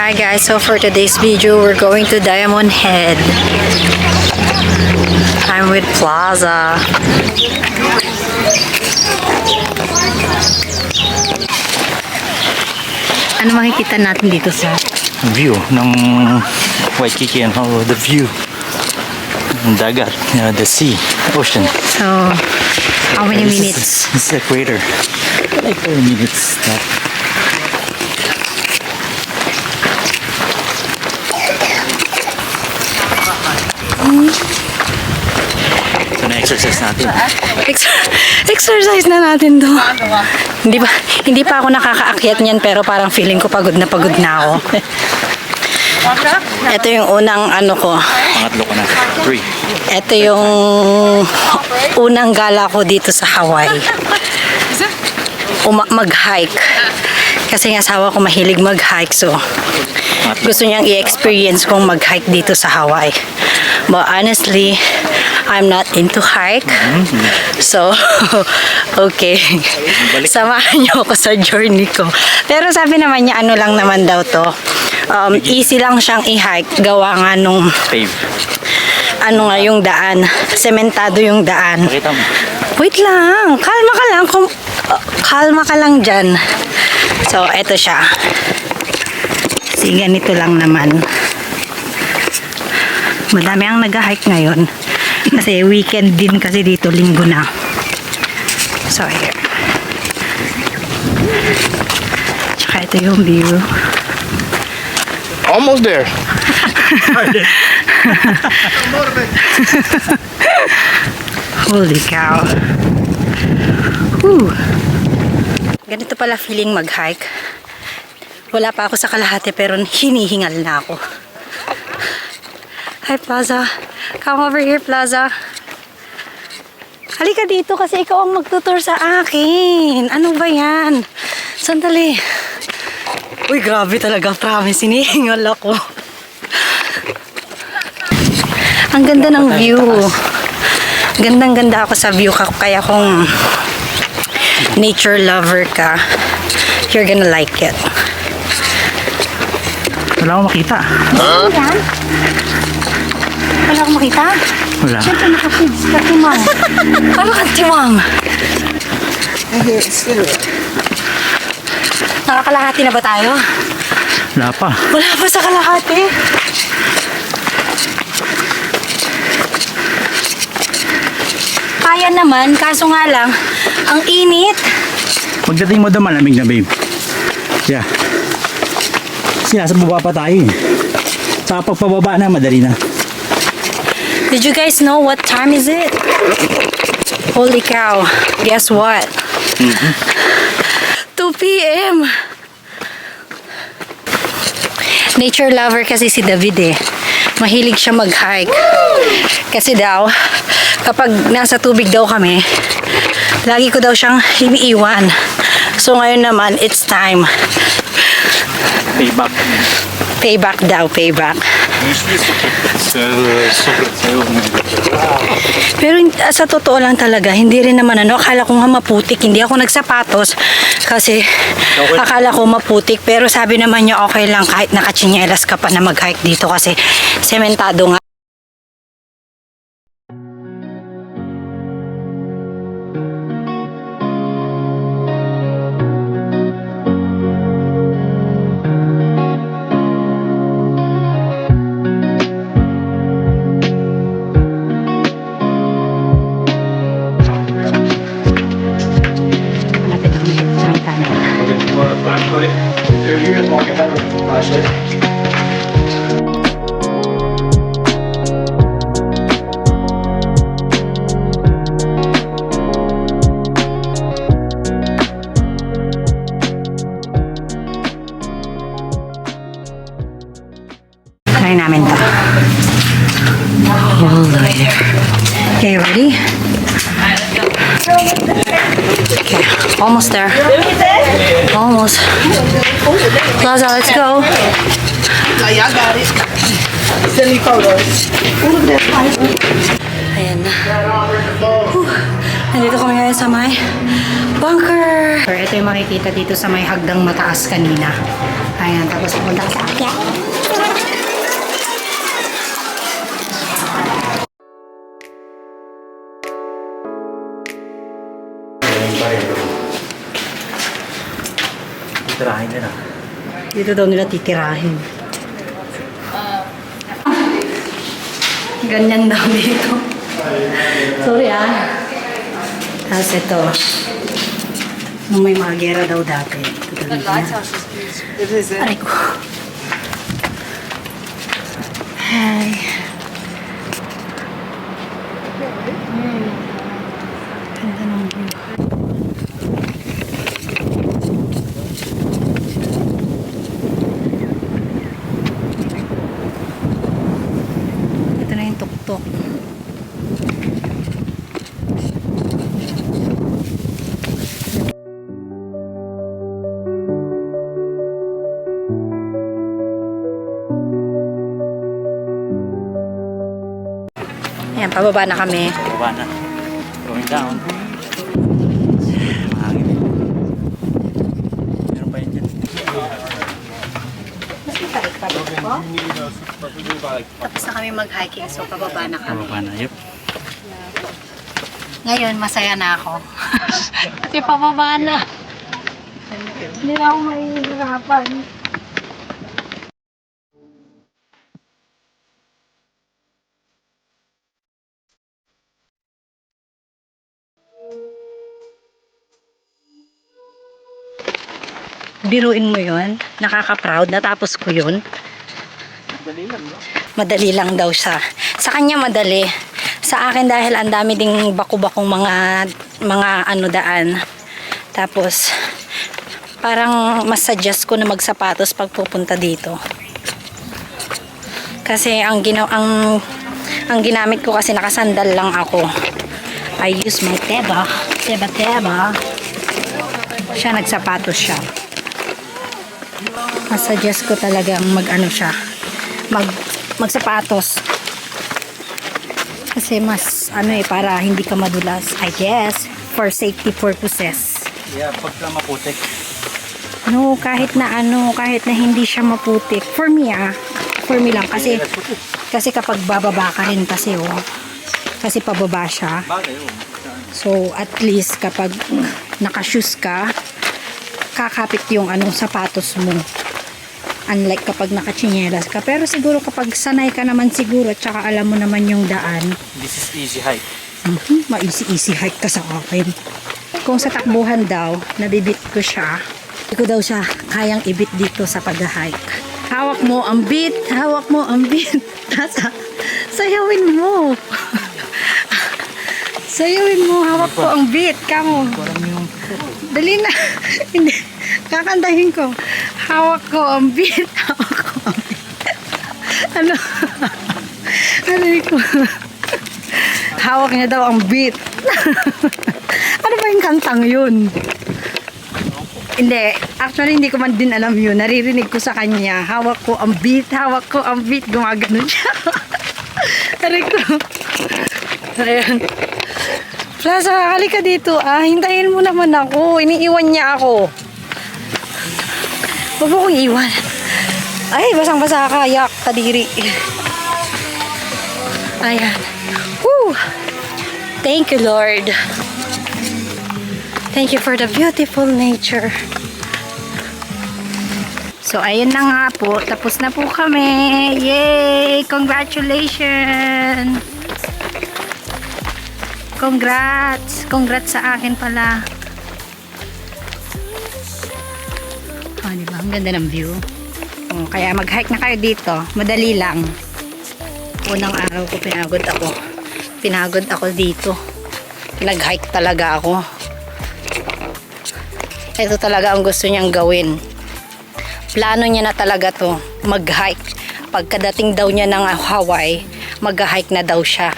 Hi guys, so for today's video, we're going to Diamond Head. I'm with Plaza. Ano makikita natin dito sa view ng Waikiki and how the view ng dagat, the sea, ocean. So, how many minutes? This is equator. Like 4 minutes. So, na-exercise natin. Exercise na natin to. Hindi pa ako nakakaakyat niyan, pero parang feeling ko pagod na ako. Ito yung unang ano ko. Pangatlo ko na. 3. Ito yung unang gala ko dito sa Hawaii. Mag-hike. Kasi ang asawa ko mahilig mag-hike, so gusto niyang i-experience kong mag-hike dito sa Hawaii. But honestly, I'm not into hike. So, okay. Samahan niyo ako sa journey ko. Pero sabi naman niya, ano lang naman daw to. Easy lang siyang i-hike. Gawa nga nung Pave. ano nga yung daan. Sementado yung daan. Pakita mo. Wait lang. Kalma ka lang. Kalma ka lang dyan. So, eto siya. Kasi ganito lang naman. Madami ang nag-hike ngayon. Kasi weekend din kasi dito, linggo na. So, here. Tsaka ito yung view. Almost there. Holy cow. Whew. Ganito pala feeling mag-hike. Wala pa ako sa kalahati pero hinihingal na ako. Hi, Plaza. Come over here, Plaza. Halika dito kasi ikaw ang magtutur sa akin. Ano ba yan? Sandali. Uy, grabe talaga. Promise, hinihingal ako. Ang ganda ng view. Gandang-ganda ako sa view. Kaya kung nature lover ka, you're gonna like it. Wala akong makita. Wala akong makita? Wala. Siyempre nakapids. Katimang. Paano katimang? Nakakalahati na ba tayo? Wala pa. Wala pa sa kalahati. Kaya naman, kaso nga lang, ang init. Pagdating mo doon, malamig na, babe. Yeah. Kasi nasa baba pa tayo eh. Sa pagpababa na, madali na. Did you guys know what time is it? Holy cow. Guess what? 2 p.m. Nature lover kasi si David eh. Mahilig siya mag-hike. Kasi daw, kapag nasa tubig daw kami, lagi ko daw siyang iniiwan. So ngayon naman, it's time. Payback. Payback daw, payback. Pero sa totoo lang talaga, hindi rin naman ano, akala ko nga maputik, hindi ako nagsapatos kasi akala ko maputik, pero sabi naman niya okay lang kahit nakachinelas ka pa na mag-hike dito kasi sementado nga. Try namin to. Hold on there. Okay, ready? Okay, almost there. Almost. Plaza, let's go. I got it. Send me photos. Ayan na. Nandito kami ngayon sa may bunker. Ito yung makikita dito sa may hagdang mataas kanina. Ayan, tapos pupunta ka sa akyat. Tirahin nila. Dito daw nila titirahin. Ganyan daw dito. Sorry Tapos ito. Nung may mga gera daw dati. Ito daw nila. Aray ko. Hi. Ganda ng view. Ito na yung tuktok. Ayan, pababa na kami. Baba na. Going down. Mahangin. Meron pa yun dyan. Tapos na kami mag-hiking, so pababa na kami. Baba na. Yup. Ngayon, masaya na ako. Kasi pababa na. Hindi na ako mahihirapan. Biruin mo yun. Nakaka-proud. Natapos ko yun. Madali lang daw siya. Sa kanya madali. Sa akin dahil ang dami ding baku-bakong mga daan. Tapos parang mas suggest ko na magsapatos pag pupunta dito. Kasi ang ginamit ko kasi nakasandal lang ako. I use my Teba. Teba. Siya nagsapatos siya. Mas suggest ko talagang magsapatos. Kasi mas para hindi ka madulas, I guess, for safety purposes. Yeah, pagka maputik. No, kahit na hindi siya maputik. For me lang kasi kapag bababa ka rin kasi kasi pababa siya. So at least kapag naka-shoes ka, kakapit yung sapatos mo. Unlike kapag nakachinelas ka. Pero siguro kapag sanay ka naman siguro at saka alam mo naman yung daan. This is easy hike. Ma-easy hike ka sa akin. Kung sa takbuhan daw, nabibit ko siya. Hindi ko daw siya kayang ibit dito sa pag-hike. Hawak mo ang beat. Sayawin mo. Hawak ko ang beat. Kamo. Dali na. Hindi. Kakantahin ko. Hawak ko ang beat. Ano ko? Hawak niya daw ang beat. Ano ba yung kantang yun? Hindi. Actually, hindi ko man din alam yun. Naririnig ko sa kanya. Hawak ko ang beat. Gumagano siya. Aray ko. Ayan. Plaza, halika dito. Hintayin mo naman ako. Iniiwan niya ako. Huwag mo kong iwan. Ay, basang-basa ka. Yak, kadiri. Ayan. Woo! Thank you, Lord. Thank you for the beautiful nature. So, ayun na nga po. Tapos na po kami. Yay! Congratulations! Congrats sa akin pala. Diba? Ang ganda ng view. Kaya mag-hike na kayo dito. Madali lang. Unang araw ko pinagod ako dito. Nag-hike talaga ako. Ito talaga ang gusto niyang gawin. Plano niya na talaga to, mag-hike. Pagkadating daw niya ng Hawaii, mag-hike na daw siya.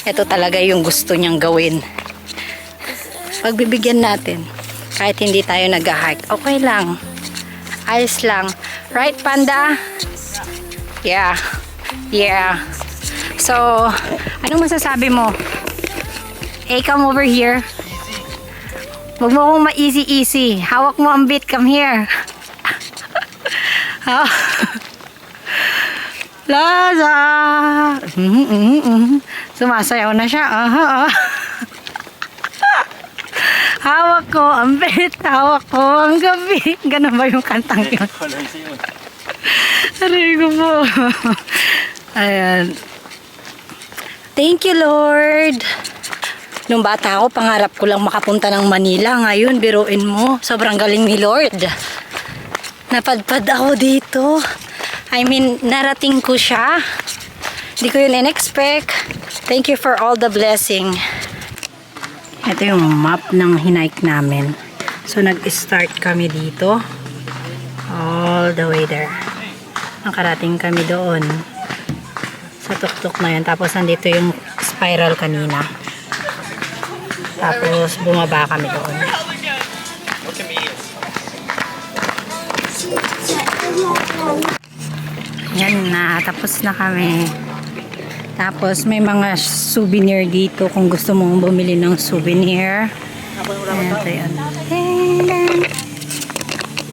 Ito talaga yung gusto niyang gawin. Pagbibigyan natin, kahit hindi tayo nag-hike, okay lang. Ayos lang. Right, Panda? Yeah. So, anong masasabi mo? Hey, come over here. Huwag mo akong ma-easy-easy. Hawak mo ang bit. Come here. Laza! Sumasayaw na siya. Hawak ko ang bit. Hawak ko ang gabi. Ganun ba yung kantang yun? Aray ko po. Ayan. Thank you, Lord. Nung bata ako, pangarap ko lang makapunta ng Manila. Ngayon, biruin mo. Sobrang galing ni Lord. Napadpad ako dito. I mean, narating ko siya. Hindi ko yun in-expect. Thank you for all the blessing. Ito yung map ng hinike namin. So, nag-start kami dito. All the way there. Nakarating kami doon. Sa tuktok na yun. Tapos, nandito yung spiral kanina. Tapos, bumaba kami doon. Yan na. Tapos na kami. Tapos, may mga souvenir dito kung gusto mong bumili ng souvenir. Ayan, ito yun. Hey!